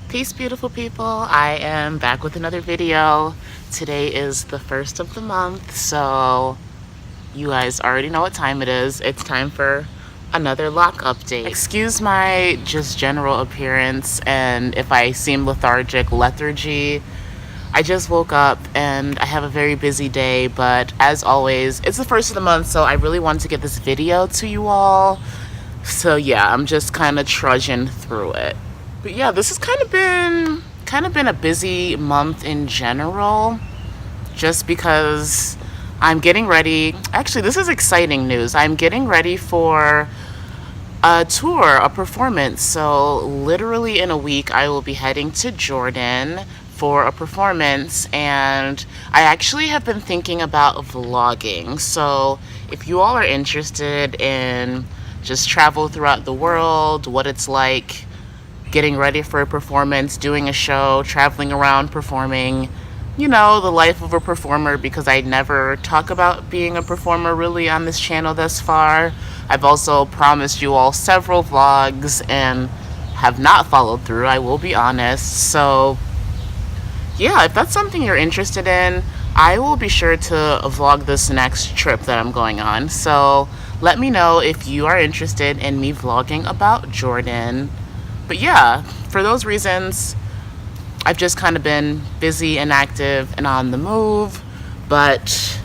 Peace, beautiful people. I am back with another video. Today is the first of the month, so you guys already know what time it is. It's time for another lock update. Excuse my just general appearance and if I seem lethargy. I just woke up and I have a very busy day, but as always, it's the first of the month, so I really wanted to get this video to you all. So yeah, I'm just kind of trudging through it. But yeah, this has kind of been a busy month in general, just because I'm getting ready. Actually, this is exciting news. I'm getting ready for a tour, a performance. So literally in a week, I will be heading to Jordan for a performance, and I actually have been thinking about vlogging. So if you all are interested in just travel throughout the world, what it's like getting ready for a performance, doing a show, traveling around performing, the life of a performer, because I never talk about being a performer really on this channel thus far. I've also promised you all several vlogs and have not followed through, I will be honest. So yeah, if that's something you're interested in, I will be sure to vlog this next trip that I'm going on. So let me know if you are interested in me vlogging about Jordan. But yeah, for those reasons, I've just kind of been busy and active and on the move. But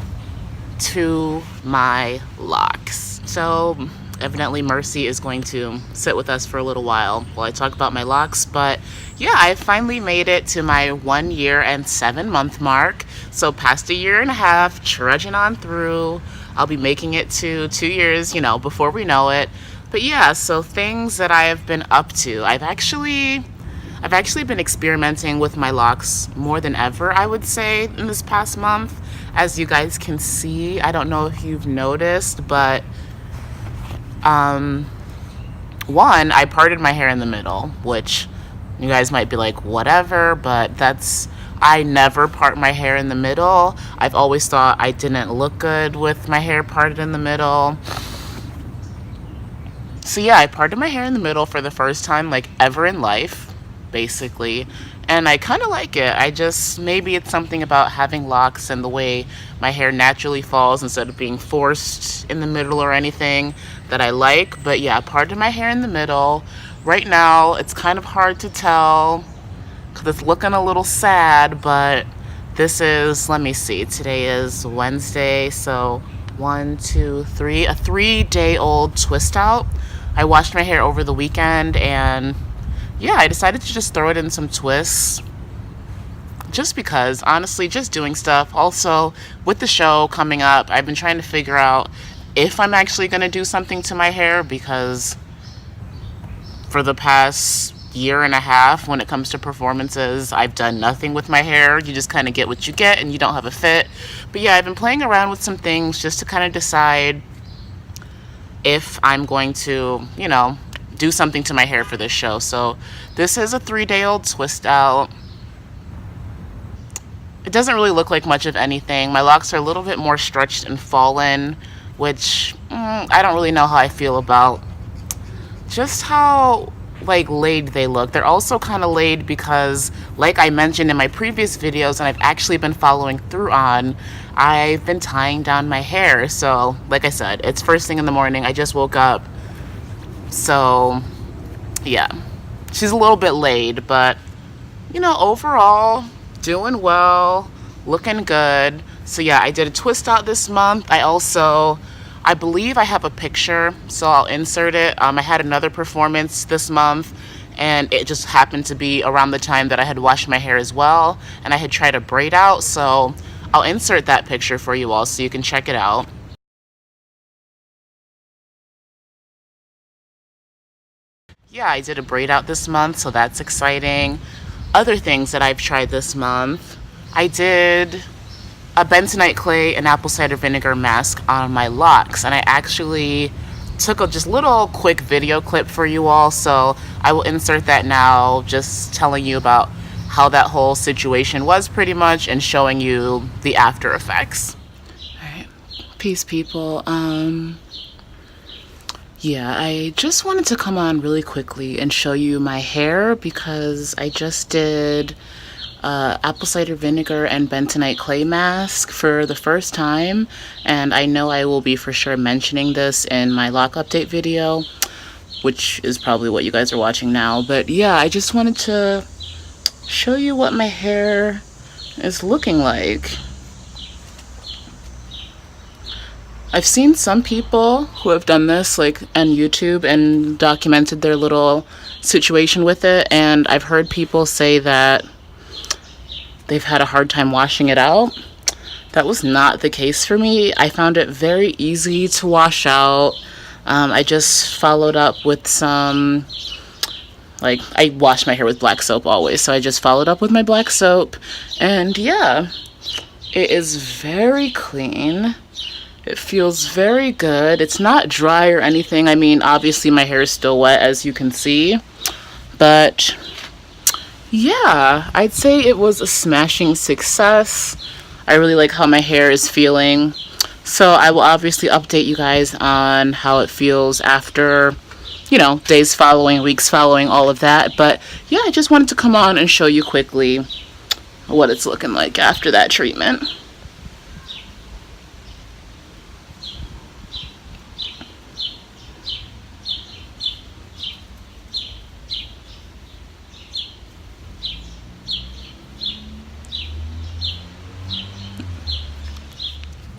to my locks. So evidently Mercy is going to sit with us for a little while I talk about my locks. But yeah, I finally made it to my 1 year and 7 month mark. So past a year and a half, trudging on through. I'll be making it to 2 years, before we know it. But yeah, so things that I have been up to. I've actually been experimenting with my locks more than ever, I would say, in this past month. As you guys can see, I don't know if you've noticed, but one, I parted my hair in the middle, which you guys might be like, whatever, but I never part my hair in the middle. I've always thought I didn't look good with my hair parted in the middle. So yeah, I parted my hair in the middle for the first time ever in life, basically. And I kind of like it. Maybe it's something about having locks and the way my hair naturally falls instead of being forced in the middle or anything that I like. But yeah, I parted my hair in the middle. Right now, it's kind of hard to tell because it's looking a little sad, but let me see, today is Wednesday, so 1, 2, 3, a 3-day-old twist out. I washed my hair over the weekend, and yeah, I decided to just throw it in some twists. Just because, honestly, just doing stuff. Also, with the show coming up, I've been trying to figure out if I'm actually going to do something to my hair, because for the past year and a half, when it comes to performances, I've done nothing with my hair. You just kind of get what you get and you don't have a fit. But yeah, I've been playing around with some things just to kind of decide if I'm going to, do something to my hair for this show. So this is a 3-day-old twist out. It doesn't really look like much of anything. My locks are a little bit more stretched and fallen, which I don't really know how I feel about just how laid they look. They're also kind of laid because, like I mentioned in my previous videos, and I've actually been following through on, I've been tying down my hair. So like I said, it's first thing in the morning. I just woke up. So yeah, she's a little bit laid, but overall doing well, looking good. So yeah, I did a twist out this month. I believe I have a picture, so I'll insert it. I had another performance this month, and it just happened to be around the time that I had washed my hair as well, and I had tried a braid out, so I'll insert that picture for you all so you can check it out. Yeah, I did a braid out this month, so that's exciting. Other things that I've tried this month, I did a Bentonite clay and apple cider vinegar mask on my locks, and I actually took a just little quick video clip for you all, so I will insert that now, just telling you about how that whole situation was pretty much and showing you the after effects. All right, peace, people. Yeah, I just wanted to come on really quickly and show you my hair because I just did apple cider vinegar and bentonite clay mask for the first time, and I know I will be for sure mentioning this in my lock update video, which is probably what you guys are watching now. But yeah, I just wanted to show you what my hair is looking like. I've seen some people who have done this like on YouTube and documented their little situation with it, and I've heard people say that they've had a hard time washing it out. That was not the case for me. I found it very easy to wash out. I just followed up with some, like, I wash my hair with black soap always, so I just followed up with my black soap, and yeah, it is very clean. It feels very good. It's not dry or anything. I mean, obviously my hair is still wet, as you can see, but yeah, I'd say it was a smashing success. I really like how my hair is feeling. So I will obviously update you guys on how it feels after, you know, days following, weeks following, all of that. But yeah, I just wanted to come on and show you quickly what it's looking like after that treatment.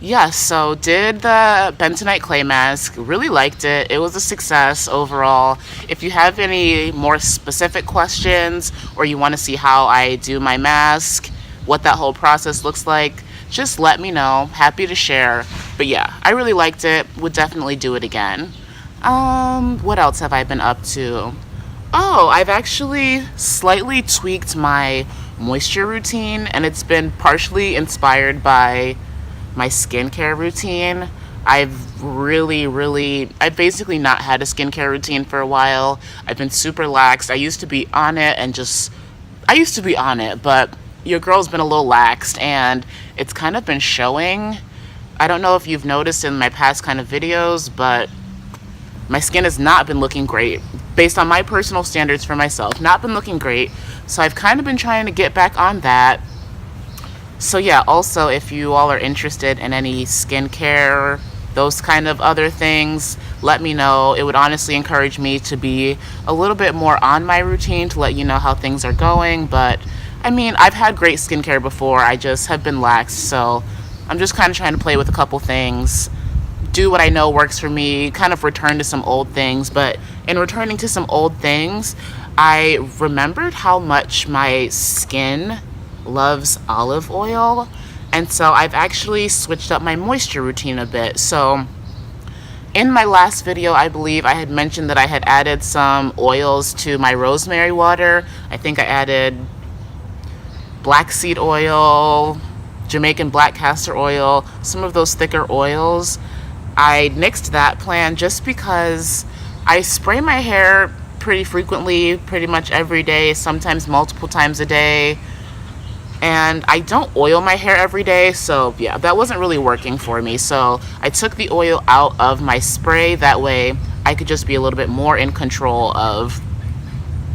Yes, so did the Bentonite clay mask, really liked it. It was a success overall. If you have any more specific questions or you want to see how I do my mask, what that whole process looks like, just let me know. Happy to share. But yeah, I really liked it. Would definitely do it again. What else have I been up to? Oh, I've actually slightly tweaked my moisture routine, and it's been partially inspired by my skincare routine. I've basically not had a skincare routine for a while. I've been super lax. I used to be on it, but your girl's been a little laxed, and it's kind of been showing. I don't know if you've noticed in my past kind of videos, but my skin has not been looking great. Based on my personal standards for myself, not been looking great. So I've kind of been trying to get back on that. So yeah, also if you all are interested in any skincare, those kind of other things, let me know. It would honestly encourage me to be a little bit more on my routine to let you know how things are going. But I mean, I've had great skincare before. I just have been lax. So I'm just kind of trying to play with a couple things, do what I know works for me, kind of return to some old things. But in returning to some old things, I remembered how much my skin loves olive oil, and so I've actually switched up my moisture routine a bit. So in my last video, I believe I had mentioned that I had added some oils to my rosemary water. I think I added black seed oil, Jamaican black castor oil, some of those thicker oils. I nixed that plan just because I spray my hair pretty frequently, pretty much every day, sometimes multiple times a day. And I don't oil my hair every day, so yeah, that wasn't really working for me. So I took the oil out of my spray. That way I could just be a little bit more in control of,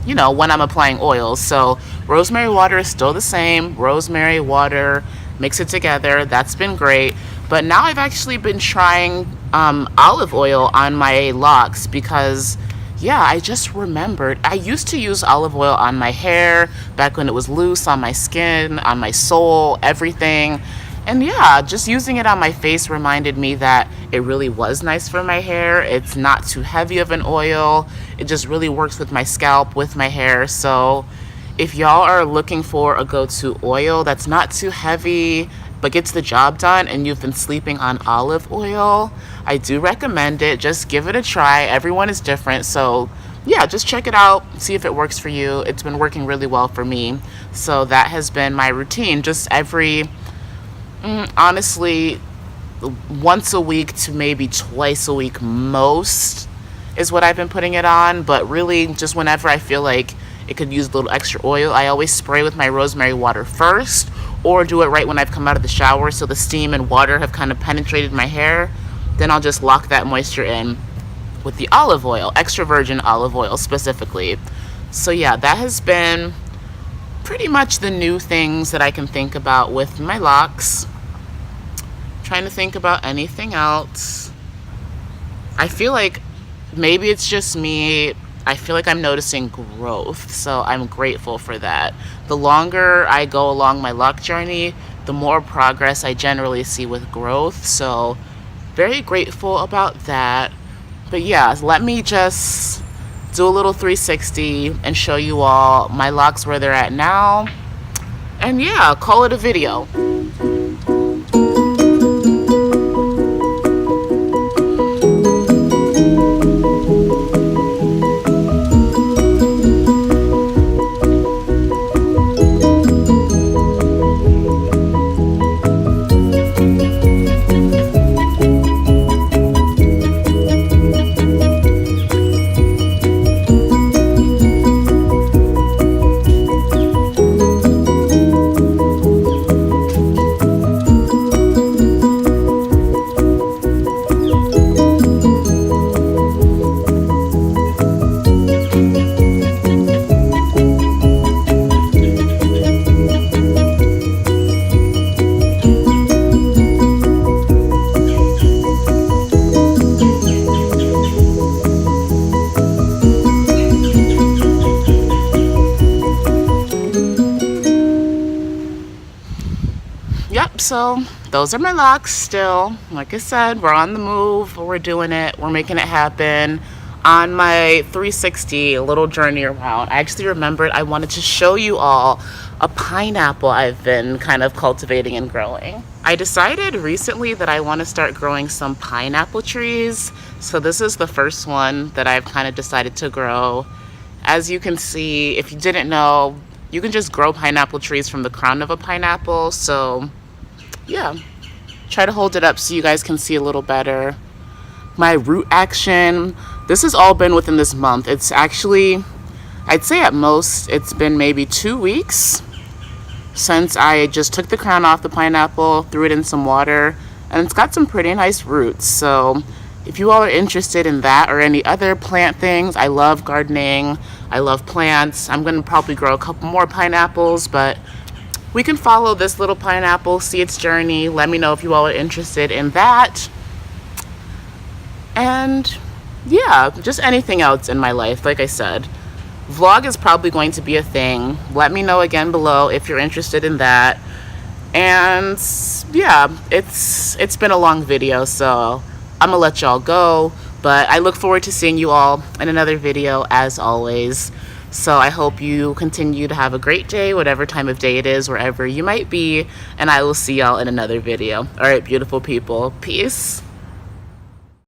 you know, when I'm applying oils. So rosemary water is still the same. Rosemary water, mix it together. That's been great. But now I've actually been trying olive oil on my locks because, yeah, I just remembered. I used to use olive oil on my hair back when it was loose, on my skin, on my soul, everything. And yeah, just using it on my face reminded me that it really was nice for my hair. It's not too heavy of an oil. It just really works with my scalp, with my hair. So if y'all are looking for a go-to oil that's not too heavy but gets the job done and you've been sleeping on olive oil, I do recommend it. Just give it a try. Everyone is different. So yeah, just check it out, see if it works for you. It's been working really well for me. So that has been my routine. Just honestly, once a week to maybe twice a week most is what I've been putting it on. But really, just whenever I feel like it could use a little extra oil, I always spray with my rosemary water first, or do it right when I've come out of the shower so the steam and water have kind of penetrated my hair. Then I'll just lock that moisture in with the olive oil, extra virgin olive oil specifically. So yeah, that has been pretty much the new things that I can think about with my locks. Trying to think about anything else. I feel like maybe it's just me. I feel like I'm noticing growth, so I'm grateful for that. The longer I go along my lock journey, the more progress I generally see with growth, so very grateful about that. But yeah, let me just do a little 360 and show you all my locks where they're at now. And yeah, call it a video. Yep, so those are my locks still. Like I said, we're on the move, we're doing it, we're making it happen. On my 360, a little journey around, I actually remembered I wanted to show you all a pineapple I've been kind of cultivating and growing. I decided recently that I want to start growing some pineapple trees. So this is the first one that I've kind of decided to grow. As you can see, if you didn't know, you can just grow pineapple trees from the crown of a pineapple. So yeah, try to hold it up so you guys can see a little better. My root action, this has all been within this month. It's actually, I'd say at most, it's been maybe 2 weeks since I just took the crown off the pineapple, threw it in some water, and it's got some pretty nice roots. So if you all are interested in that or any other plant things, I love gardening, I love plants. I'm gonna probably grow a couple more pineapples, but we can follow this little pineapple, see its journey. Let me know if you all are interested in that. And yeah, just anything else in my life. Like I said, vlog is probably going to be a thing. Let me know again below if you're interested in that. And yeah, it's been a long video, so I'm gonna let y'all go, but I look forward to seeing you all in another video as always. So I hope you continue to have a great day, whatever time of day it is, wherever you might be, and I will see y'all in another video. All right, beautiful people, peace.